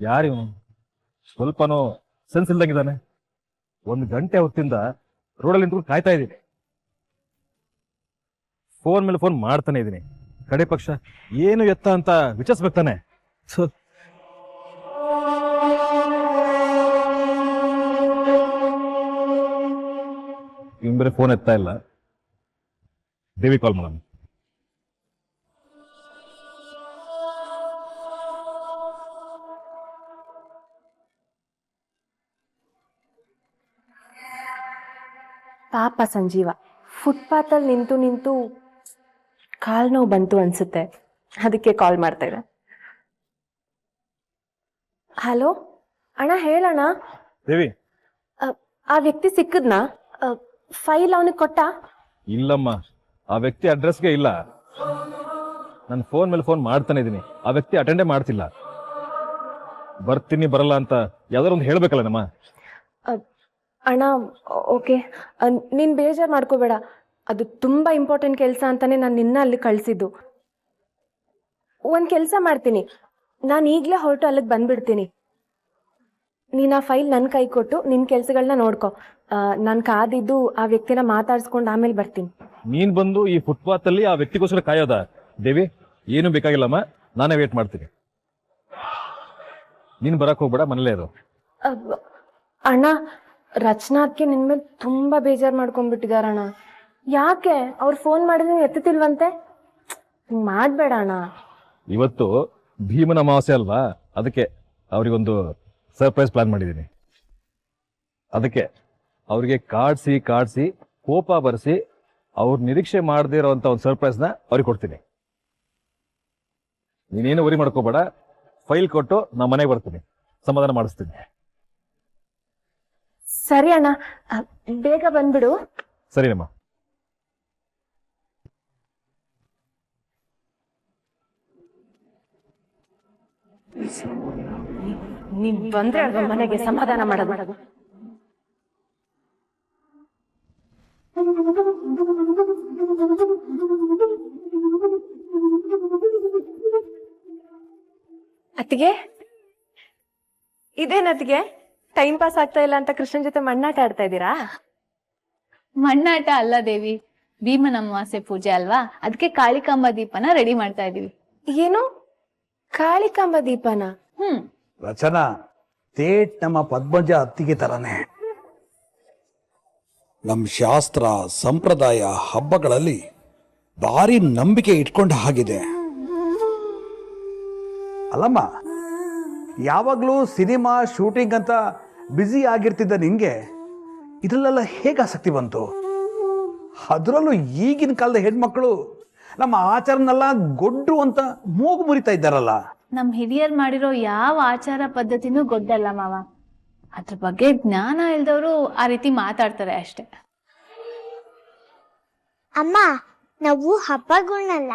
ಯಾರಿವನು ಸ್ವಲ್ಪನೂ ಸೆನ್ಸ್ ಇಲ್ದಂಗಿದ್ದಾನೆ. 1 ಗಂಟೆ ಹೊತ್ತಿಂದ ರೋಡಲ್ಲಿ ನಿಂತ್ಕೊಂಡು ಕಾಯ್ತಾ ಇದ್ದೀನಿ. ಫೋನ್ ಮೇಲೆ ಫೋನ್ ಮಾಡ್ತಾನೆ ಇದ್ದೀನಿ. ಕಡೆ ಪಕ್ಷ ಏನು ಎತ್ತ ಅಂತ ವಿಚಾರಿಸ್ಬೇಕಾನೆ. ಬೇರೆ ಫೋನ್ ಎತ್ತಾ ಇಲ್ಲ. ದೇವಿ ಕಾಲ್ ಮಾಡೋಣ. ಪಾಪ ಸಂಜೀವ ಫುಟ್ಪಾತಲ್ಲಿ ನಿಂತು ನಿಂತು ಕಾಲ್ ನೋವು ಬಂತು ಅನ್ಸುತ್ತೆ, ಅದಕ್ಕೆ ಕಾಲ್ ಮಾಡ್ತಾ ಇದ್ದೆ. ಹಲೋ ಅಣ್ಣ, ಹೇಳಣ್ಣ. ದೇವಿ, ಆ ವ್ಯಕ್ತಿ ಸಿಕ್ಕದ್ನಾ? ಫೈಲ್ ಅವನಿಗೆ ಕೊಟ್ಟ? ಇಲ್ಲಮ್ಮ, ಆ ವ್ಯಕ್ತಿ ಅಡ್ರೆಸ್ಗೆ ಇಲ್ಲ. ನಾನು ಫೋನ್ ಮೇಲೆ ಫೋನ್ ಮಾಡ್ತಾನೆ ಇದ್ದೀನಿ, ಆ ವ್ಯಕ್ತಿ ಅಟೆಂಡೇ ಮಾಡ್ತಿಲ್ಲ. ಬರ್ತೀನಿ ಬರಲ್ಲ ಅಂತ ಯಾವ್ದಾರು ಒಂದು ಹೇಳ್ಬೇಕಲ್ಲ ನಮ್ಮ. ಅಣ್ಣ ಓಕೆ, ನೀನು ಬೇಜಾರು ಮಾಡ್ಕೋಬೇಡ. ಅದು ತುಂಬ ಇಂಪಾರ್ಟೆಂಟ್ ಕೆಲಸ ಅಂತಾನೆ ನಾನು ನಿನ್ನ ಅಲ್ಲಿ ಕಳಿಸಿದ್ದು. ಒಂದು ಕೆಲಸ ಮಾಡ್ತೀನಿ, ನಾನು ಈಗಲೇ ಹೊರಟು ಅಲ್ಲಿಗೆ ಬಂದ್ಬಿಡ್ತೀನಿ. ನೀನು ಆ ಫೈಲ್ ನನ್ನ ಕೈ ಕೊಟ್ಟು ನಿನ್ನ ಕೆಲಸಗಳನ್ನ ನೋಡ್ಕೊ. ನಾನು ಕಾದಿದ್ದು ಆ ವ್ಯಕ್ತಿನ ಮಾತಾಡ್ಸ್ಕೊಂಡು ಆಮೇಲೆ ಬರ್ತೀನಿ. ನೀನ್ ಬಂದು ಈ ಫುಟ್ಪಾತ್ ಅಲ್ಲಿ ಆ ವ್ಯಕ್ತಿಗೋಸ್ಕರ ಕಾಯೋದ? ದೇವಿ, ಏನು ಬೇಕಾಗಿಲ್ಲಮ್ಮ, ನಾನೇ ವೇಟ್ ಮಾಡ್ತೀನಿ. ನೀನ್ ಬರಕ್ ಹೋಗ್ಬೇಡ, ಮನೇಲೇ ಇರು. ಅಣ್ಣ, ರಚನಾಕ್ಕೆ ನಿನ್ ಮೇಲೆ ತುಂಬಾ ಬೇಜಾರು ಮಾಡ್ಕೊಂಡ್ಬಿಟ್ಟಿದಾರಣ್ಣ. ಯಾಕೆ? ಅವ್ರು ಫೋನ್ ಮಾಡಿದ್ರೆ ಎತ್ತುತ್ತಿಲ್ವಂತೆ. ಮಾಡ್ಬೇಡ ಅಣ್ಣ. ಇವತ್ತು ಭೀಮನ ಅಮಾವಾಸ್ಯೆ ಅಲ್ವಾ, ಅದಕ್ಕೆ ಅವ್ರಿಗೊಂದು ಸರ್ಪ್ರೈಸ್ ಪ್ಲಾನ್ ಮಾಡಿದ್ದೀನಿ. ಅದಕ್ಕೆ ಅವ್ರಿಗೆ ಕಾಡ್ಸಿ ಕೋಪ ಬರೆಸಿ ಅವ್ರು ನಿರೀಕ್ಷೆ ಮಾಡದೇ ಇರೋಂಥ ಒಂದು ಸರ್ಪ್ರೈಸ್ನ ಅವ್ರಿಗೆ ಕೊಡ್ತೀನಿ. ನೀನೇನು ವರಿ ಮಾಡ್ಕೋಬೇಡ, ಫೈಲ್ ಕೊಟ್ಟು ನಾ ಮನೆಗೆ ಬರ್ತೀನಿ, ಸಮಾಧಾನ ಮಾಡಿಸ್ತೀನಿ. ಸರಿ ಅಣ್ಣ, ಬೇಗ ಬಂದ್ಬಿಡು. ಸರಿನಮ್ಮ. ನೀನ್ ಬಂದ್ರೆ ಅಲ್ವಾ ಮನೆಗೆ ಸಮಾಧಾನ ಮಾಡೋದು. ಅತ್ತಿಗೆ, ಇದೇನತ್ತಿಗೆ ಟೈಮ್ ಪಾಸ್ ಆಗ್ತಾ ಇಲ್ಲ ಅಂತ ಕೃಷ್ಣನ್ ಜೊತೆ ಮಣ್ಣಾಟ ಆಡ್ತಾ ಇದ್ದೀರಾ? ಮಣ್ಣಾಟ ಅಲ್ಲ ದೇವಿ, ಭೀಮನ ಅಮಾವಾಸ್ಯೆ ಪೂಜೆ ಅಲ್ವಾ, ಅದಕ್ಕೆ ಕಾಳಿಕಾಂಬ ದೀಪನ ರೆಡಿ ಮಾಡ್ತಾ ಇದೀವಿ. ಏನು ಕಾಳಿಕಾಂಬ ದೀಪನ? ರಚನಾ ತೇಟ್ ನಮ್ಮ ಪದ್ಮಜ ಅತ್ತಿಗೆ ತರನೇ. ನಮ್ಮ ಶಾಸ್ತ್ರ ಸಂಪ್ರದಾಯ ಹಬ್ಬಗಳಲ್ಲಿ ಭಾರಿ ನಂಬಿಕೆ ಇಟ್ಕೊಂಡ ಹಾಗಿದೆ ಅಲ್ಲಮ್ಮ. ಯಾವಾಗಲೂ ಸಿನಿಮಾ ಶೂಟಿಂಗ್ ಅಂತ ಬ್ಯುಸಿ ಆಗಿರ್ತಿದ್ದ ನಿಂಗೆ ಇದರಲ್ಲೆಲ್ಲ ಹೇಗೆ ಆಸಕ್ತಿ ಬಂತು? ಅದರಲ್ಲೂ ಈಗಿನ ಕಾಲದ ಹೆಣ್ಮಕ್ಳು ನಮ್ಮ ಆಚಾರನೆಲ್ಲ ಗೊಡ್ಡು ಅಂತ ಮೂಗು ಮುರಿತಾ ಇದ್ದಾರಲ್ಲ. ನಮ್ ಹಿರಿಯರ್ ಮಾಡಿರೋ ಯಾವ ಆಚಾರ ಪದ್ಧತಿನೂ ಗೊಡ್ಡಲ್ಲ ಮಾವ. ಅದ್ರ ಬಗ್ಗೆ ಜ್ಞಾನ ಇಲ್ದವರು ಆ ರೀತಿ ಮಾತಾಡ್ತಾರೆ ಅಷ್ಟೆ. ಅಮ್ಮ, ನಾವು ಹಬ್ಬಗಳನ್ನೆಲ್ಲ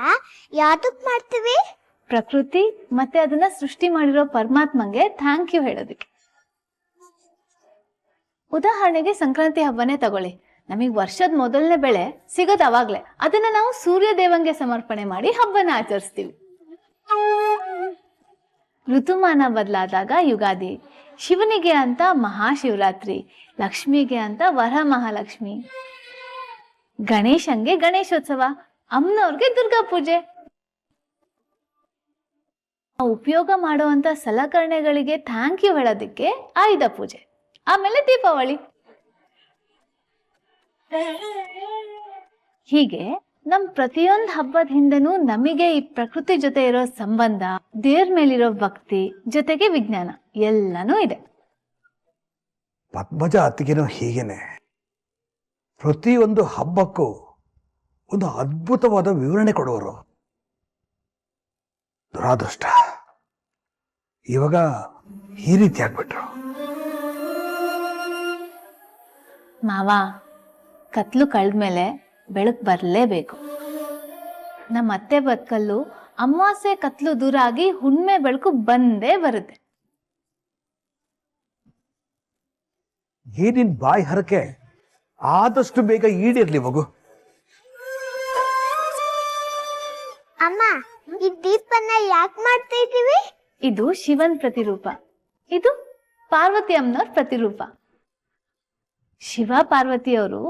ಯಾವ್ದಕ್ ಮಾಡ್ತೀವಿ? ಪ್ರಕೃತಿ ಮತ್ತೆ ಅದನ್ನ ಸೃಷ್ಟಿ ಮಾಡಿರೋ ಪರಮಾತ್ಮಂಗೆ ಥ್ಯಾಂಕ್ ಯು ಹೇಳೋದಕ್ಕೆ. ಉದಾಹರಣೆಗೆ ಸಂಕ್ರಾಂತಿ ಹಬ್ಬನೇ ತಗೊಳ್ಳಿ. ನಮಗ್ ವರ್ಷದ ಮೊದಲನೇ ಬೆಳೆ ಸಿಗೋದು ಅವಾಗ್ಲೆ. ಅದನ್ನ ನಾವು ಸೂರ್ಯ ದೇವಂಗೆ ಸಮರ್ಪಣೆ ಮಾಡಿ ಹಬ್ಬನ ಆಚರಿಸ್ತೀವಿ. ಋತುಮಾನ ಬದಲಾದಾಗ ಯುಗಾದಿ, ಶಿವನಿಗೆ ಅಂತ ಮಹಾಶಿವರಾತ್ರಿ, ಲಕ್ಷ್ಮಿಗೆ ಅಂತ ವರಮಹಾಲಕ್ಷ್ಮಿ, ಗಣೇಶನ್ಗೆ ಗಣೇಶೋತ್ಸವ, ಅಮ್ಮನವ್ರಿಗೆ ದುರ್ಗಾ ಪೂಜೆ. ಉಪಯೋಗ ಮಾಡುವಂತ ಸಲಕರಣೆಗಳಿಗೆ ಥ್ಯಾಂಕ್ ಯು ಹೇಳೋದಕ್ಕೆ ಆಯುಧ ಪೂಜೆ, ಆಮೇಲೆ ದೀಪಾವಳಿ. ಹೀಗೆ ನಮ್ ಪ್ರತಿಯೊಂದು ಹಬ್ಬದ ಹಿಂದೆನೂ ನಮಗೆ ಈ ಪ್ರಕೃತಿ ಜೊತೆ ಇರೋ ಸಂಬಂಧ, ದೇವ್ರ ಮೇಲಿರೋ ಭಕ್ತಿ, ಜೊತೆಗೆ ವಿಜ್ಞಾನ ಎಲ್ಲನೂ ಇದೆ. ಪದ್ಮಜ ಅತ್ತಿಗೆನೂ ಹೀಗೇನೆ. ಪ್ರತಿಯೊಂದು ಹಬ್ಬಕ್ಕೂ ಒಂದು ಅದ್ಭುತವಾದ ವಿವರಣೆ ಕೊಡುವರು. ದುರಾದೃಷ್ಟ ಇವಾಗ ಈ ರೀತಿ ಆಗ್ಬಿಟ್ರು. ಮಾವ, ಕತ್ಲು ಕಳೆದ್ಮೇಲೆ ಬೆಳಕು ಬರಲೇಬೇಕು. ನಮ್ಮ ಅತ್ತೆ ಬದುಕಲ್ಲೂ ಅಮಾವಾಸ್ಯೆ ಕತ್ಲು ದೂರ ಆಗಿ ಹುಣ್ಮೆ ಬೆಳಕು ಬಂದೇ ಬರುತ್ತೆ. ಏನಿನ್ ಬಾಯಿ ಹರಕೆ ಆದಷ್ಟು ಬೇಗ ಈಡೇರ್ಲಿ ಮಗು. ಅಮ್ಮ, ಈ ದೀಪನ ಯಾಕೆ ಮಾಡ್ತಾ ಇದೀವಿ? ಇದು ಶಿವನ್ ಪ್ರತಿರೂಪ. ಇದು ಪಾರ್ವತಿ ಅಮ್ಮನವ್ರ ಪ್ರತಿರೂಪ. ಶಿವ ಪಾರ್ವತಿಯವರು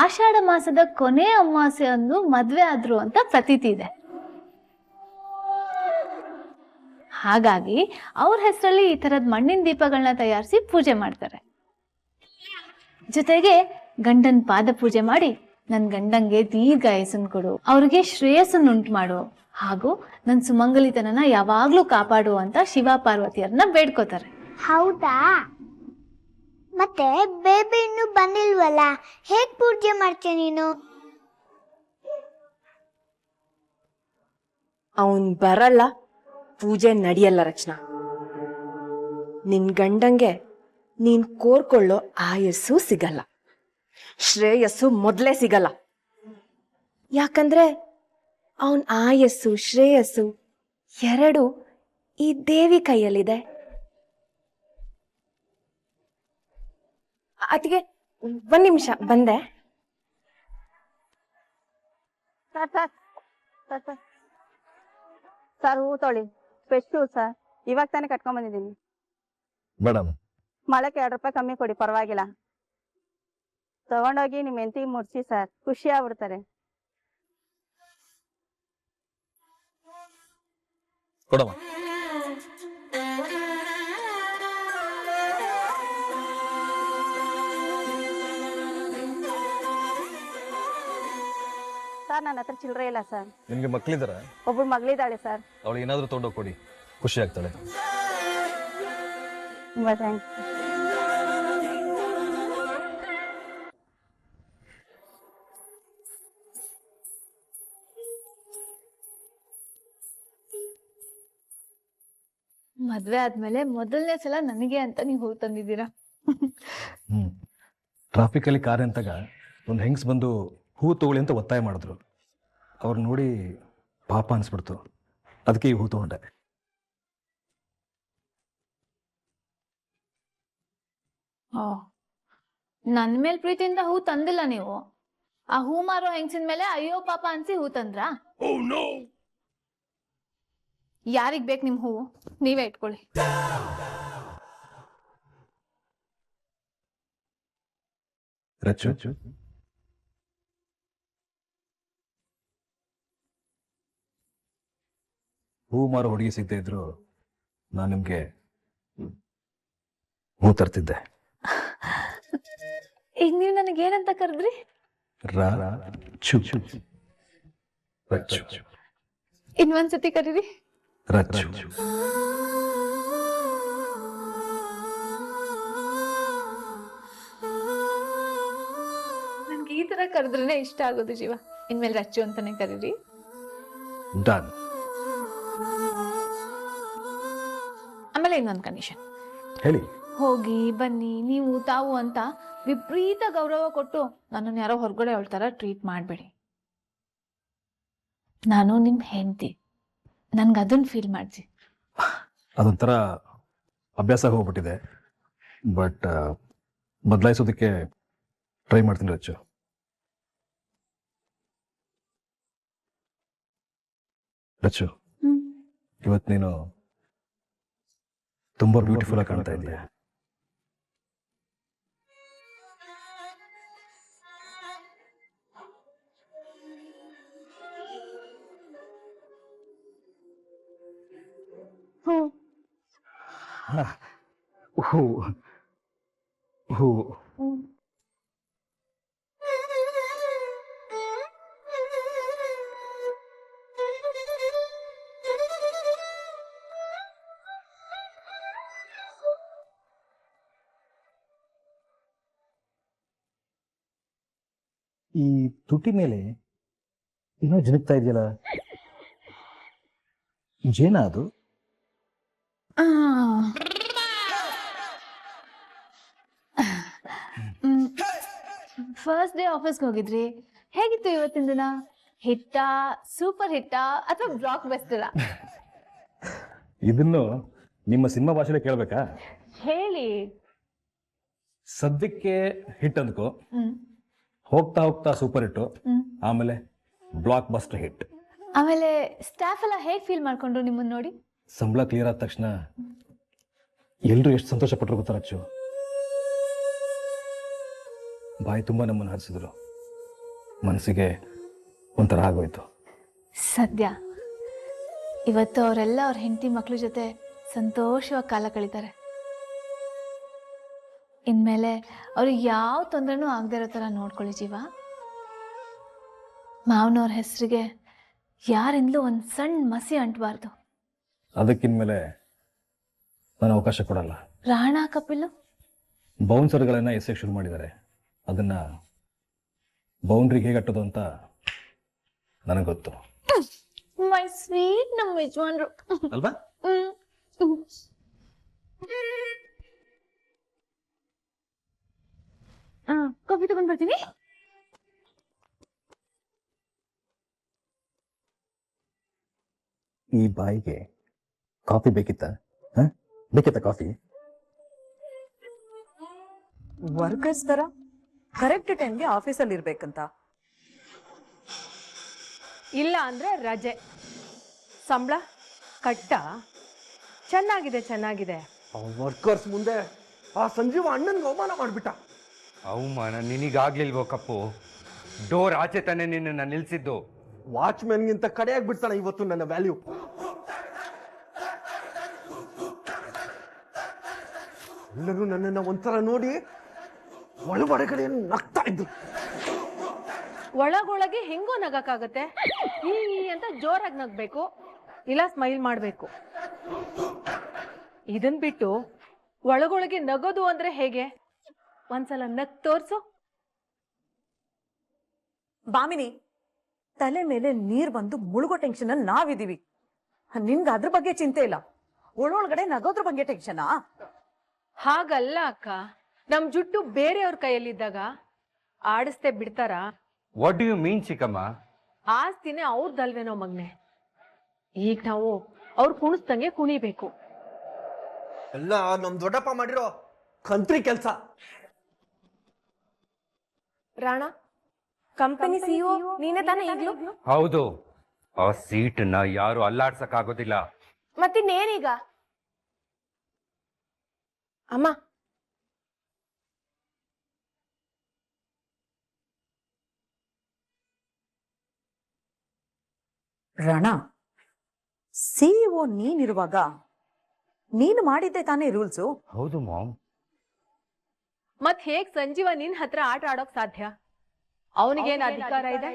ಆಷಾಢ ಮಾಸದ ಕೊನೆ ಅಮಾವಾಸ್ಯೆಯಂದು ಮದ್ವೆ ಆದ್ರು ಅಂತ ಪ್ರತೀತಿ ಇದೆ. ಹಾಗಾಗಿ ಅವ್ರ ಹೆಸರಲ್ಲಿ ಈ ತರದ ಮಣ್ಣಿನ ದೀಪಗಳನ್ನ ತಯಾರಿಸಿ ಪೂಜೆ ಮಾಡ್ತಾರೆ. ಜೊತೆಗೆ ಗಂಡನ್ ಪಾದ ಪೂಜೆ ಮಾಡಿ ನನ್ ಗಂಡಂಗೆ ದೀರ್ಘಾಯಸ್ಸನ್ನು ಕೊಡು, ಅವ್ರಿಗೆ ಶ್ರೇಯಸ್ಸನ್ನು ಉಂಟು ಮಾಡು, ಹಾಗೂ ನನ್ ಸುಮಂಗಲಿತನನ ಯಾವಾಗ್ಲೂ ಕಾಪಾಡು ಅಂತ ಶಿವ ಪಾರ್ವತಿಯರನ್ನ ಬೇಡ್ಕೋತಾರೆ. ಹೌದಾ? ಮತ್ತೆ ಬೇಬಿ ಇನ್ನು ಬಂದಿಲ್ವಲ್ಲ, ಹೇಗ್ ಪೂಜೆ ಮಾಡ್ತೀಯ ನೀನು? ಅವನ್ ಬರಲ್ಲ, ಪೂಜೆ ನಡೆಯಲ್ಲ ರಚನಾ. ನಿನ್ ಗಂಡಂಗೆ ನೀನ್ ಕೋರ್ಕೊಳ್ಳೋ ಆಯಸ್ಸು ಸಿಗಲ್ಲ, ಶ್ರೇಯಸ್ಸು ಮೊದ್ಲೇ ಸಿಗಲ್ಲ. ಯಾಕಂದ್ರೆ ಅವನ್ ಆಯಸ್ಸು ಶ್ರೇಯಸ್ಸು ಎರಡು ಈ ದೇವಿ ಕೈಯಲ್ಲಿದೆ. ಅದಕ್ಕೆ ಒಂದ್ ನಿಮಿಷ ಬಂದೆ. ಸರ್ ಹೂ ತೊಳಿ, ಫ್ರೆಶ್ ಹೂ ಸರ್, ಇವಾಗ ತಾನೇ ಕಟ್ಕೊಂಡ್ ಬಂದಿದ್ದೀನಿ. ಮೇಡಮ್, ಮೊಳಕ್ಕೆ 2 ರೂಪಾಯಿ ಕಮ್ಮಿ ಕೊಡಿ, ಪರವಾಗಿಲ್ಲ. ತಗೊಂಡೋಗಿ ನಿಮ್ ಹೆಂಡತಿಗೆ ಮುಡ್ಸಿ ಸರ್, ಖುಷಿ ಆಗ್ಬಿಡ್ತಾರೆ. ಕೊಡಮ್ಮ. ಸರ್ ನನ್ನ ಹತ್ರ ಚಿಲ್ಲರೆ ಇಲ್ಲ ಸರ್. ನಿಮ್ಗೆ ಮಕ್ಳಿದಾರ? ಒಬ್ಳು ಮಗಳಿದ್ದಾಳೆ ಸರ್. ಅವಳು ಏನಾದ್ರೂ ತಗೊಂಡೋಗಿ ಕೊಡಿ, ಖುಷಿ ಆಗ್ತಾಳೆ. ತುಂಬಾ ಥ್ಯಾಂಕ್ಸ್. ಮದ್ವೆ ಆದ್ಮೇಲೆ ಮೊದಲನೇ ಸಲ ನನಗೆ ಅಂತ ನೀವು ಹೂ ತಂದಿದ್ದೀರಾ. ಟ್ರಾಫಿಕ್ ಅಲ್ಲಿ ಕಾರ್ ಅಂತಾಗ ಒಂದು ಹೆಂಗ್ಸ್ ಬಂದು ಹೂ ತಗೊಳ್ಳಿ ಅಂತ ಒತ್ತಾಯ ಮಾಡಿದ್ರು. ಅವ್ರು ನೋಡಿ ಪಾಪ ಅನ್ಸ್ಬಿಡ್ತು, ಅದಕ್ಕೆ ಈ ಹೂ ತಗೊಂಡೆ. ನನ್ ಮೇಲ್ ಪ್ರೀತಿಯಿಂದ ಹೂ ತಂದಿಲ್ಲ ನೀವು. ಆ ಹೂ ಮಾರೋ ಹೆಂಗ್ಸಿನ ಮೇಲೆ ಅಯ್ಯೋ ಪಾಪ ಅನ್ಸಿ ಹೂ ತಂದ್ರ? ಯಾರಿಗ್ ಬೇಕು ನಿಮ್ ಹೂವು? ನೀವೇ ಇಟ್ಕೊಳ್ಳಿ. ರಚ್ಚು, ಹೂ ಮಾರೋ ಹುಡುಗಿ ಸಿಗದೆ ಇದ್ರು ನಾನು ನಿಮ್ಗೆ ಹೂ ತರ್ತಿದ್ದೆ. ಈಗ ನೀವು ನನಗೇನಂತ ಕರೆದ್ರಿ? ರಚ್ಚು. ಇನ್ನೊಂದ್ಸತಿ ಕರೀರಿ. ರಚ್ಚು. ನನ್ಗೆ ಈ ತರ ಕರೆದ್ರೇನೆ ಇಷ್ಟ ಆಗೋದು ಜೀವ. ಇನ್ಮೇಲೆ ರಚ್ಚು ಅಂತಾನೆ ಕರೀರಿ. ಡನ್. ಆಮೇಲೆ ಇನ್ನೊಂದು ಕಂಡೀಷನ್. ಹೇಳಿ. ಹೋಗಿ ಬನ್ನಿ ನೀವು ತಾವು ಅಂತ ವಿಪರೀತ ಗೌರವ ಕೊಟ್ಟು ನನ್ನನ್ನು ಯಾರೋ ಹೊರಗಡೆ ಹೇಳ್ತಾರ ಟ್ರೀಟ್ ಮಾಡಬೇಡಿ. ನಾನು ನಿಮ್ ಹೆಂಡತಿ, ನನ್ಗೆ ಅದನ್ನ ಫೀಲ್ ಮಾಡ್ಸಿ. ಅದೊಂಥರ ಅಭ್ಯಾಸ ಹೋಗ್ಬಿಟ್ಟಿದೆ, ಬಟ್ ಬದಲಾಯಿಸೋದಕ್ಕೆ ಟ್ರೈ ಮಾಡ್ತೀನಿ ರಚ್ಚು. ರಚ್ಚು, ಇವತ್ತು ನೀನು ತುಂಬಾ ಬ್ಯೂಟಿಫುಲ್ ಆಗಿ ಕಾಣ್ತಾ ಇದೀಯ. ಹೂ ಹೂ ಈ ತುಟಿ ಮೇಲೆ ಏನೋ ಜಿನುಗ್ತಾ ಇದೆಯಲ್ಲ, ಜೇನ ಅದು? ಫಸ್ಟ್ ಡೇ ಆಫೀಸ್ಗೆ ಹೋಗಿದ್ರಿ, ಹೇಗಿತ್ತು ಇವತ್ತಿನ ದಿನ? ಹಿಟ್ಟ, ಸೂಪರ್ ಹಿಟ್ಟ ಅಥವಾ ಬ್ಲಾಕ್ ಬೆಸ್ಟರ? ಇದನ್ನು ನಿಮ್ಮ ಸಿನಿಮಾ ಭಾಷೆಲೆ ಕೇಳ್ಬೇಕಾ? ಹೇಳಿ. ಸದ್ಯಕ್ಕೆ ಹಿಟ್ ಅಂದ್ಕೋ, ಹೋಗ್ತಾ ಹೋಗ್ತಾ ಸೂಪರ್ ಹಿಟ್ಟು, ಆಮೇಲೆ ಬ್ಲಾಕ್ ಬಸ್ಟರ್ ಹಿಟ್. ಆಮೇಲೆ ಸ್ಟಾಫ್ ಎಲ್ಲ ಹೇಗ್ ಫೀಲ್ ಮಾಡ್ಕೊಂಡ್ರು ನಿಮ್ಮನ್ನ ನೋಡಿ? ಸಂಬಳ ಕ್ಲಿಯರ್ ಆದ ತಕ್ಷಣ ಎಲ್ಲರೂ ಎಷ್ಟು ಸಂತೋಷ ಪಟ್ಟರು ಗೊತ್ತಾ ರಚ್ಚು. ಬಾಯಿ ತುಂಬ ನಮ್ಮನ್ನು ಹರಿಸಿದ್ರು, ಮನಸ್ಸಿಗೆ ಒಂಥರ ಆಗೋಯ್ತು. ಸದ್ಯ ಇವತ್ತು ಅವರೆಲ್ಲ ಅವ್ರ ಹೆಂಡತಿ ಮಕ್ಳ ಜೊತೆ ಸಂತೋಷವಾಗಿ ಕಾಲ ಕಳೀತಾರೆ. ಇನ್ಮೇಲೆ ಅವ್ರಿಗೆ ಯಾವ ತೊಂದರೆನೂ ಆಗದೆ ಇರೋ ಥರ ನೋಡ್ಕೊಳ್ಳಿ ಜೀವ. ಮಾವನವ್ರ ಹೆಸರಿಗೆ ಯಾರಿಂದಲೂ ಒಂದು ಸಣ್ಣ ಮಸಿ ಅಂಟಬಾರ್ದು. ಅದಕ್ಕಿನ್ಮೇಲೆ ನಾನು ಅವಕಾಶ ಕೊಡಲ್ಲ. ರಾಣಾ ಕಪಿಲು ಬೌನ್ಸರ್ಗಳನ್ನ ಎಸೆಕ್ ಶುರು ಮಾಡಿದ್ದಾರೆ. ಅದನ್ನ ಬೌಂಡ್ರಿಗೆ ಹೇಗೆ ಕಟ್ಟೋದು ಅಂತ ನನಗೆ ಗೊತ್ತು. ಮೈ ಸ್ವೀಟ್ ನಮ್ಮ ಯಜಮಾನ್ರು ಅಲ್ವಾ? ಕಾಫಿ ತಗೊಂಡ್ ಬರ್ತೀನಿ. ಈ ಬಾಯಿಗೆ ಕಾಫಿ ಬೇಕಿತ್ತಾ? ಕಾಫಿ? ವರ್ಕರ್ಸ್ ತರ ಕರೆಕ್ಟ್ ಟೈಮ್ಗೆ ಆಫೀಸಲ್ಲಿ ಇರ್ಬೇಕಂತ. ಇಲ್ಲ ಅಂದ್ರೆ ರಜೆ, ಸಂಬಳ ಕಟ್ಟ. ಚೆನ್ನಾಗಿದೆ ಚೆನ್ನಾಗಿದೆ. ವರ್ಕರ್ಸ್ ಮುಂದೆ ಆ ಸಂಜೀವ ಅಣ್ಣನ್ಗೆ ಅವಮಾನ ಮಾಡ್ಬಿಟ್ಟ. ಅವಮಾನ ನಿನಗಾಗ್ಲಿಲ್ವೋ ಕಪ್ಪು? ಡೋರ್ ಆಚೆ ತಾನೆ ನಿನ್ನ ನಿಲ್ಸಿದ್ದು. ವಾಚ್ಮ್ಯಾನ್ಗಿಂತ ಕಡೆಯಾಗ್ಬಿಡ್ತಾನೆ ಇವತ್ತು ನನ್ನ ವ್ಯಾಲ್ಯೂ. ಎಲ್ಲರೂ ನನ್ನನ್ನು ಒಂಥರ ನೋಡಿ ಒಳಗಡೆ ನಗ್ತಾ ಇದ್ರು. ಒಳಗೊಳಗೆ ಹೆಂಗೋ ನಗಕ್ಕಾಗತ್ತೆ? ಈ ಅಂತ ಜೋರಾಗಿ ನಗ್ಬೇಕು, ಇಲ್ಲ ಸ್ಮೈಲ್ ಮಾಡ್ಬೇಕು. ಇದನ್ ಬಿಟ್ಟು ಒಳಗೊಳಗೆ ನಗೋದು ಅಂದ್ರೆ ಹೇಗೆ? ಒಂದ್ಸಲ ನಗ್ ತೋರ್ಸು. ಬಾಮಿನಿ, ತಲೆ ಮೇಲೆ ನೀರ್ ಬಂದು ಮುಳುಗೋ ಟೆನ್ಷನ್ ಅಲ್ಲಿ ನಾವಿದೀವಿ. ನಿನ್ಗೆ ಅದ್ರ ಬಗ್ಗೆ ಚಿಂತೆ ಇಲ್ಲ, ಒಳೊಳಗಡೆ ನಗೋದ್ರ ಬಗ್ಗೆ ಟೆನ್ಷನಾ? ಹಾಗಲ್ಲ ಅಕ್ಕ, ನಮ್ ಜುಟ್ಟು ಬೇರೆಯವ್ರ ಕೈಯಲ್ಲಿದ್ದಾಗ ಆಡಿಸ್ತೆ ಬಿಡ್ತಾರ? ವಾಟ್ ಡು ಯು ಮೀನ್ ಚಿಕ್ಕಮ್ಮ? ಆಸ್ತಿನೇ ಅವ್ರದಲ್ವೇನೋ ಮಗ್ನೆ. ಈಗ ನಾವು ಅವ್ರು ಕುಣಿಸ್ದಂಗೆ ಕುಣಿಬೇಕು. ಎಲ್ಲ ನಮ್ ದೊಡ್ಡಪ್ಪ ಮಾಡಿರೋ ಕಂತ್ರಿ ಕೆಲ್ಸ. ರಾಣಾ, ಕಂಪನಿ ಸಿಇಒ ನೀನೇ ತಾನೇ ಈಗ್ಲೂ? ಹೌದು. ಆ ಸೀಟನ್ನ ಯಾರು ಅಲ್ಲಾಡ್ಸಕ್ ಆಗೋದಿಲ್ಲ. ಮತ್ತಿನ್ನೇನೀಗ? ಅಮ್ಮ, ರಣ, ಸಿಇಒ ನೀನಿರುವಾಗ ನೀನು ಮಾಡಿದ್ದೆ ತಾನೇ ರೂಲ್ಸು? ಹೌದು ಮಾಮ್. ಮತ್ ಹೇಗ್ ಸಂಜೀವ ನಿನ್ ಹತ್ರ ಆಟ ಆಡೋಕ್ ಸಾಧ್ಯ? ಅವನಿಗೇನ್ ಅಧಿಕಾರ ಇದೆ?